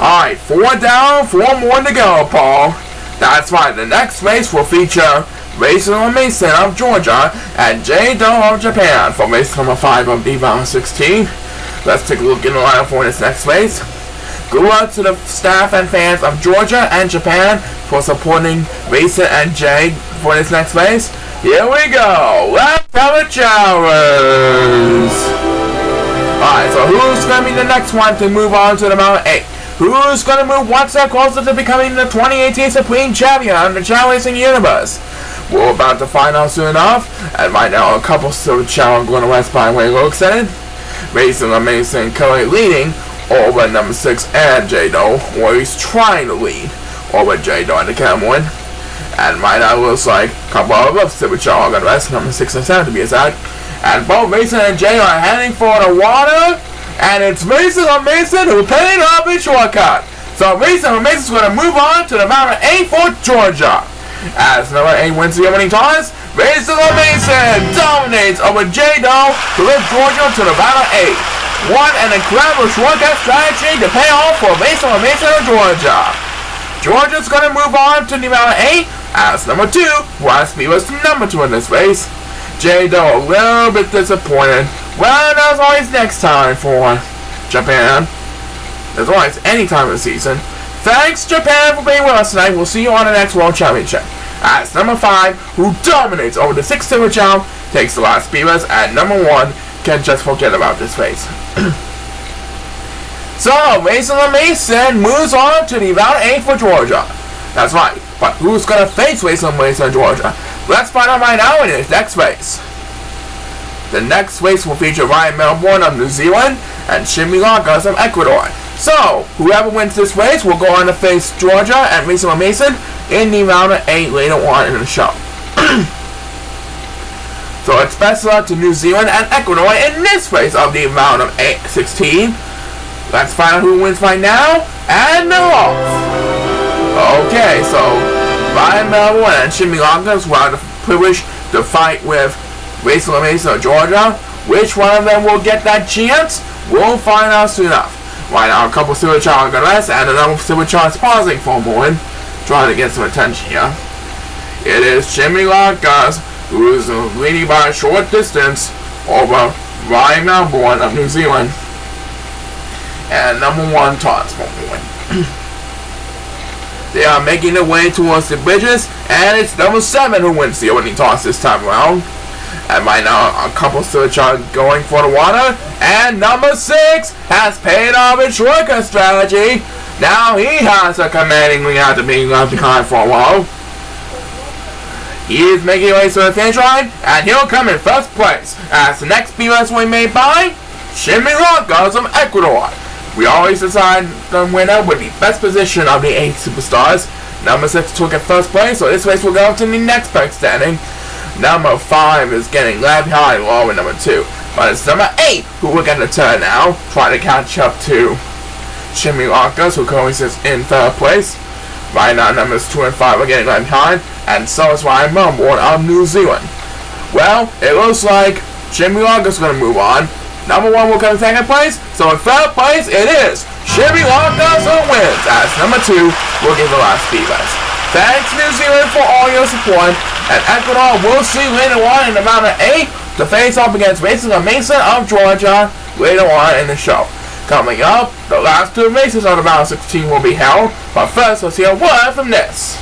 Alright, 4 down, 4 more to go, Paul. That's right, the next race will feature Racin Lamacin of Georgia and Chao of Japan for race number 5 of the round 16. Let's take a look in the lineup for this next race. Good luck to the staff and fans of Georgia and Japan for supporting Racin and Jay for this next race. Here we go. Let's have a challenge. Alright, so who's going to be the next one to move on to the Mountain 8? Who's going to move one step closer to becoming the 2018 Supreme Champion of the Chao Racing Universe? We're about to find out soon enough, and right now a couple still Chao going to West by way looks at it. Racin Lamacin currently leading over number 6 and Chao, or he's trying to lead over Chao at the Cameron. And right now it looks like a couple of us still Chao are going to rest, number 6 and 7 to be exact. And both Racin and Chao are heading for the water. And it's Racin Lamacin who paid off his shortcut. So Racin Lamacin is going to move on to the Mountain 8 for Georgia. As number 8 wins the opening toss, Racin Lamacin dominates over Chao to lift Georgia to the Mountain 8. What an incredible shortcut strategy to pay off for Racin Lamacin of Georgia. Georgia's going to move on to the Mountain 8 as number 2, West was number 2 in this race. Chao a little bit disappointed. Well, there's always next time for Japan. There's always any time of the season. Thanks, Japan, for being with us tonight. We'll see you on the next World Championship. As number 5, who dominates over the 6 Silver Chao, takes the last speed race, and number 1 can just forget about this race. So, Racin Lamacin moves on to the round 8 for Georgia. That's right, but who's going to face Racin Lamacin in Georgia? Let's find out right now in this next race. The next race will feature Melbourne of New Zealand and Shinbi Lakas of Ecuador. So, whoever wins this race will go on to face Georgia and Racin Lamacin in the round of 8 later on in the show. So it's best of luck to New Zealand and Ecuador in this race of the round of 16. Let's find out who wins right now, and they're off. Okay, so Melbourne and Shinbi Lakas will have the privilege to fight with Racin Lamacin of Georgia. Which one of them will get that chance? We'll find out soon enough. Right now, a couple Silver Chao are going to rest, and another Silver Chao is pausing for a moment, trying to get some attention here. It is Shinbi Lakas who is leading by a short distance over Melbourne of New Zealand. And number 1 toss for a moment. They are making their way towards the bridges, and it's number 7 who wins the opening toss this time around. And right now, a couple still going for the water. And number 6 has paid off his shortcut strategy. Now he has a commanding lead after being left behind for a while. He is making his way to the finish line, and he'll come in first place as the next BS will be made by Shinbi Lakas of Ecuador. We always decide the winner with the best position of the 8 superstars. Number 6 took at first place, so this race will go to the next place standing. Number 5 is getting left behind along with number 2. But it's number 8 who will get the turn now, trying to catch up to Shinbi Lakas, who currently sits in 3rd place. Right now, numbers 2 and 5 are getting left behind, and so is Melbourne of New Zealand. Well, it looks like Shinbi Lakas is going to move on. Number 1 will come in 2nd place, so in 3rd place it is Shinbi Lakas who wins, as number 2 will get the last speed race. Thanks, New Zealand, for all your support, and Ecuador will see later on in the round of 8 to face off against Racin Lamacin of Georgia later on in the show. Coming up, the last 2 races on the round 16 will be held, but first let's hear a word from this.